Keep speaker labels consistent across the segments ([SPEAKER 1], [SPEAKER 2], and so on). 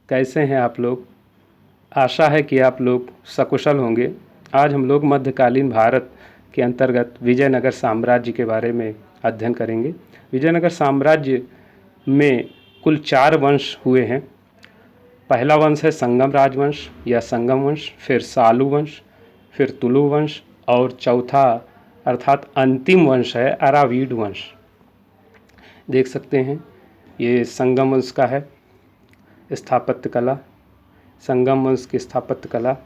[SPEAKER 1] कैसे हैं आप लोग। आशा है कि आप लोग सकुशल होंगे। आज हम लोग मध्यकालीन भारत के अंतर्गत विजयनगर साम्राज्य के बारे में अध्ययन करेंगे। विजयनगर साम्राज्य में कुल 4 वंश हुए हैं। पहला वंश है संगम राजवंश या संगम वंश, फिर सालू वंश, फिर तुलु वंश और चौथा अर्थात अंतिम वंश है अरावीड वंश। देख सकते हैं ये संगम वंश का है स्थापत्य कला। संगम वंश की स्थापत्य कला,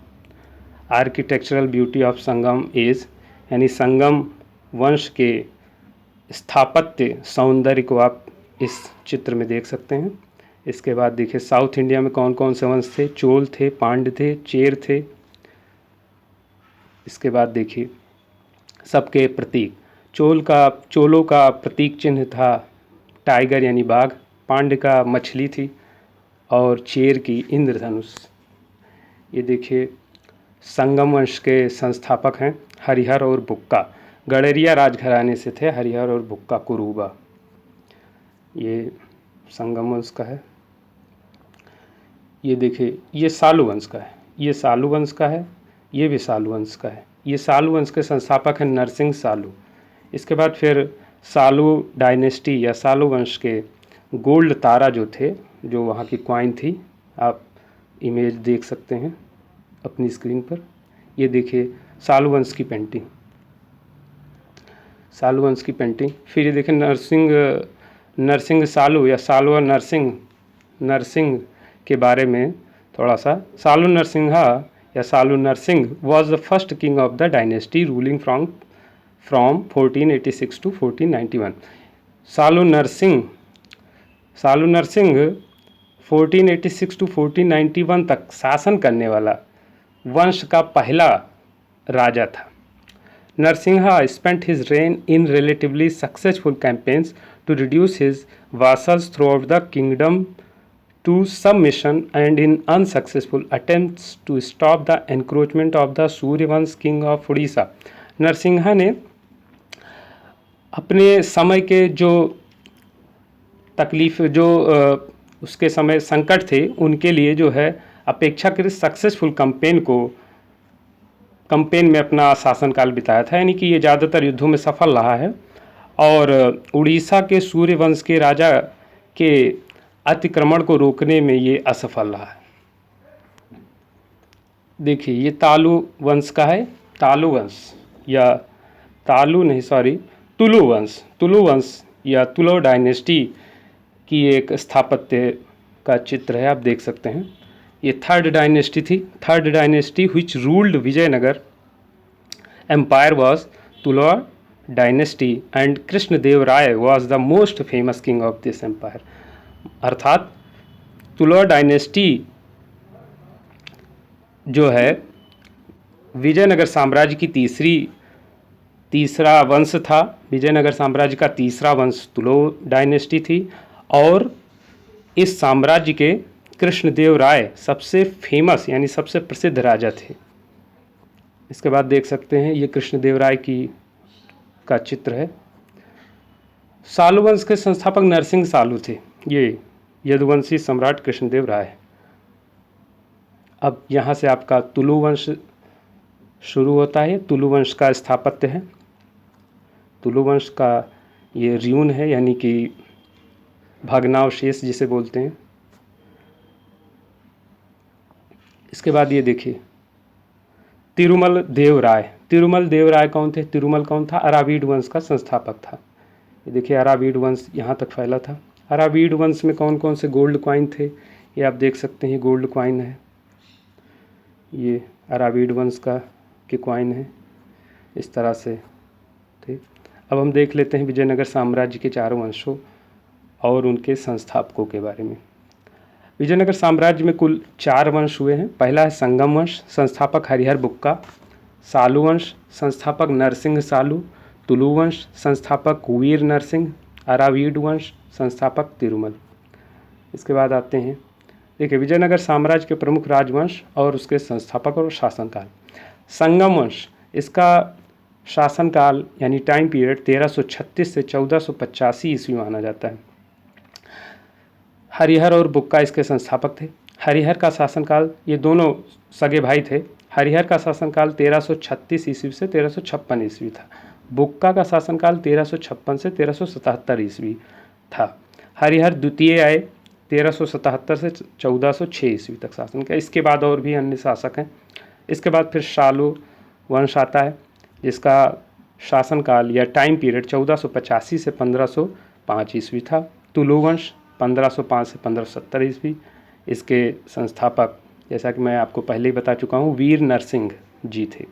[SPEAKER 1] architectural beauty of Sangam age, यानी संगम वंश के स्थापत्य सौंदर्य को आप इस चित्र में देख सकते हैं। इसके बाद देखिए साउथ इंडिया में कौन कौन से वंश थे। चोल थे, पांड्य थे, चेर थे। इसके बाद देखिए सबके प्रतीक। चोलों का प्रतीक चिन्ह था टाइगर यानी बाघ, पांड्य का मछली थी और चेर की इंद्रधनुष। ये देखिए संगम वंश के संस्थापक हैं हरिहर और बुक्का। गडेरिया राजघराने से थे हरिहर और बुक्का कुरूबा। ये संगम वंश का है। ये देखिए ये सालू वंश का है, ये सालू वंश का है, ये भी सालू वंश का है। ये सालू वंश के संस्थापक हैं नरसिंह सालू। इसके बाद फिर सालू डायनेस्टी या सालू वंश के गोल्ड तारा जो थे, जो वहाँ की कॉइन थी, आप इमेज देख सकते हैं अपनी स्क्रीन पर। ये देखिए सालू वंश की पेंटिंग, सालू वंश की पेंटिंग। फिर ये देखिए नरसिंह सालू या सालू नरसिंह के बारे में थोड़ा सा। सालू नरसिंहा या Saluva Narasimha was the first king of the dynasty ruling from 1486 to 1491। Saluva Narasimha 1486 to 1491 तक शासन करने वाला वंश का पहला राजा था। Narasimha spent his reign in relatively successful campaigns to reduce his vassals throughout the kingdom to submission and in unsuccessful attempts to stop the encroachment of the Suryavansh king of Odisha। Narasimha ने अपने समय के जो तकलीफ, जो उसके समय संकट थे, उनके लिए जो है अपेक्षाकृत सक्सेसफुल कैंपेन में अपना शासनकाल बिताया था, यानी कि ये ज़्यादातर युद्धों में सफल रहा है और उड़ीसा के सूर्यवंश के राजा के अतिक्रमण को रोकने में ये असफल रहा है। देखिए ये तालु वंश का है, तालु वंश या तुलु वंश या तुलो डायनेस्टी की एक स्थापत्य का चित्र है, आप देख सकते हैं। ये थर्ड डायनेस्टी थी। Third dynasty which ruled Vijayanagara empire was Tuluva dynasty and Krishnadeva Raya was the most famous king of this empire. अर्थात तुलवा डायनेस्टी जो है विजयनगर साम्राज्य की तीसरा वंश था। विजयनगर साम्राज्य का तीसरा वंश तुलो डायनेस्टी थी और इस साम्राज्य के कृष्णदेव राय सबसे फेमस यानी सबसे प्रसिद्ध राजा थे। इसके बाद देख सकते हैं ये कृष्णदेव राय का चित्र है। सालू वंश के संस्थापक नरसिंह सालू थे। ये यदुवंशी सम्राट कृष्णदेव राय। अब यहाँ से आपका तुलु वंश शुरू होता है। तुलु वंश का स्थापत्य है। तुलु वंश का ये र्यून है, यानी कि भग्नावशेष जिसे बोलते हैं। इसके बाद ये देखिए तिरुमल देव राय। तिरुमल देव राय कौन थे? तिरुमल कौन था? अरावीड वंश का संस्थापक था। ये देखिए अरावीड वंश यहाँ तक फैला था। अरावीड वंश में कौन कौन से गोल्ड कॉइन थे ये आप देख सकते हैं। गोल्ड कॉइन है, ये अरावीड वंश के कॉइन है, इस तरह से थे। अब हम देख लेते हैं विजयनगर साम्राज्य के 4 वंशों और उनके संस्थापकों के बारे में। विजयनगर साम्राज्य में कुल 4 वंश हुए हैं। पहला है संगम वंश, संस्थापक हरिहर बुक्का। सालू वंश, संस्थापक नरसिंह सालू। तुलु वंश, संस्थापक वीर नरसिंह। अरावीड वंश, संस्थापक तिरुमल। इसके बाद आते हैं, देखिए विजयनगर साम्राज्य के प्रमुख राजवंश और उसके संस्थापक और शासनकाल। संगम वंश, इसका शासनकाल यानी टाइम पीरियड 1336 से 1485 ईस्वी माना जाता है। हरिहर और बुक्का इसके संस्थापक थे। हरिहर का शासनकाल, ये दोनों सगे भाई थे। हरिहर का शासनकाल 1336 ईस्वी से 1356 ईस्वी था। बुक्का का शासनकाल 1356 से 1377 ईस्वी था। हरिहर द्वितीय आए 1377 से 1406 ईस्वी तक शासन किया। इसके बाद और भी अन्य शासक हैं। इसके बाद फिर शालू वंश आता है, जिसका शासनकाल या टाइम पीरियड 1485 से 1505 ईस्वी था। तुलु वंश 1505 से 1570 ईस्वी। इसके संस्थापक, जैसा कि मैं आपको पहले ही बता चुका हूँ, वीर नरसिंह जी थे।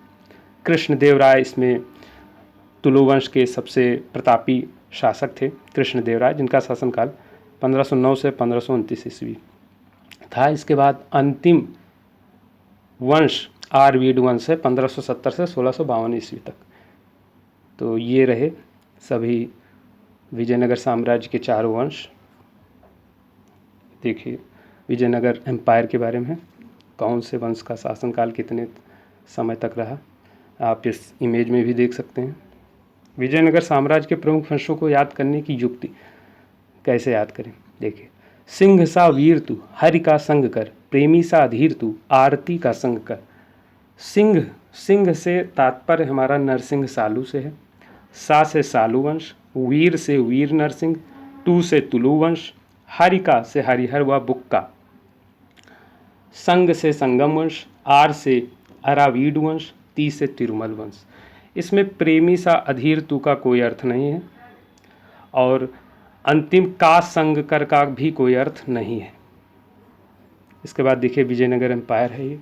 [SPEAKER 1] कृष्णदेव राय इसमें तुलु वंश के सबसे प्रतापी शासक थे। कृष्णदेव राय, जिनका शासनकाल 1509 से 1529 ईस्वी था। इसके बाद अंतिम वंश आरवीड वंश है 1570 से 1652 ईस्वी तक। तो ये रहे सभी विजयनगर साम्राज्य के चारों वंश। देखिए विजयनगर एम्पायर के बारे में, कौन से वंश का शासनकाल कितने समय तक रहा, आप इस इमेज में भी देख सकते हैं। विजयनगर साम्राज्य के प्रमुख वंशों को याद करने की युक्ति कैसे याद करें, देखिए। सिंह सा वीर तू, हरि का संग कर, प्रेमी सा अधीर तू, आरती का संग कर। सिंह, सिंह से तात्पर्य हमारा नरसिंह सालू से है। सा से सालू वंश, वीर से वीर नरसिंह, तू से तुलु वंश, हरिका से हरिहर व बुक्का, संग से संगम वंश, आर से अरावीड वंश, ती से तिरुमल वंश। इसमें प्रेमी सा अधीर तू का कोई अर्थ नहीं है और अंतिम का संग कर का भी कोई अर्थ नहीं है। इसके बाद देखिए विजयनगर एम्पायर है, ये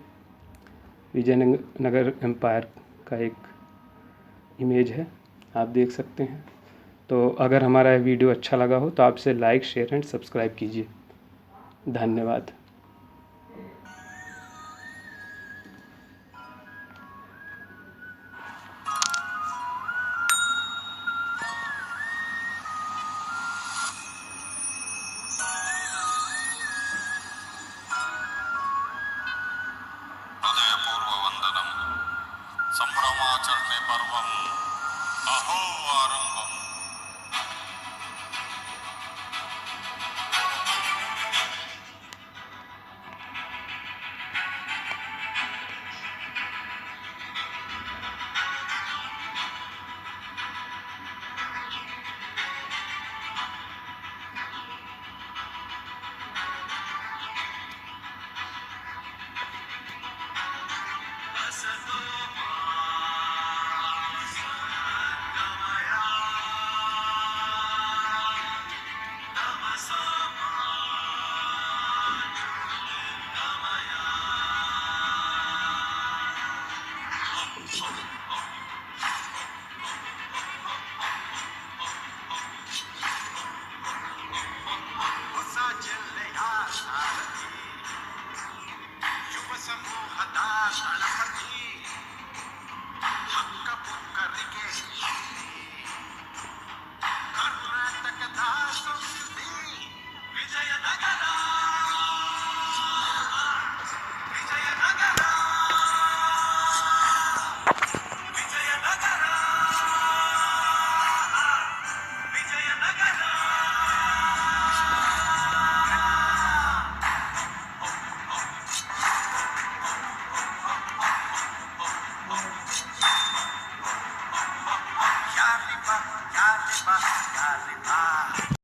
[SPEAKER 1] विजयनगर एम्पायर का एक इमेज है, आप देख सकते हैं। तो अगर हमारा यह वीडियो अच्छा लगा हो तो आप इसे लाइक, शेयर एंड सब्सक्राइब कीजिए। धन्यवाद।
[SPEAKER 2] हृदयपूर्ववन्दनं सम्भ्रमाचरणे पर्वम् अहो आरम्भम्। युव समूह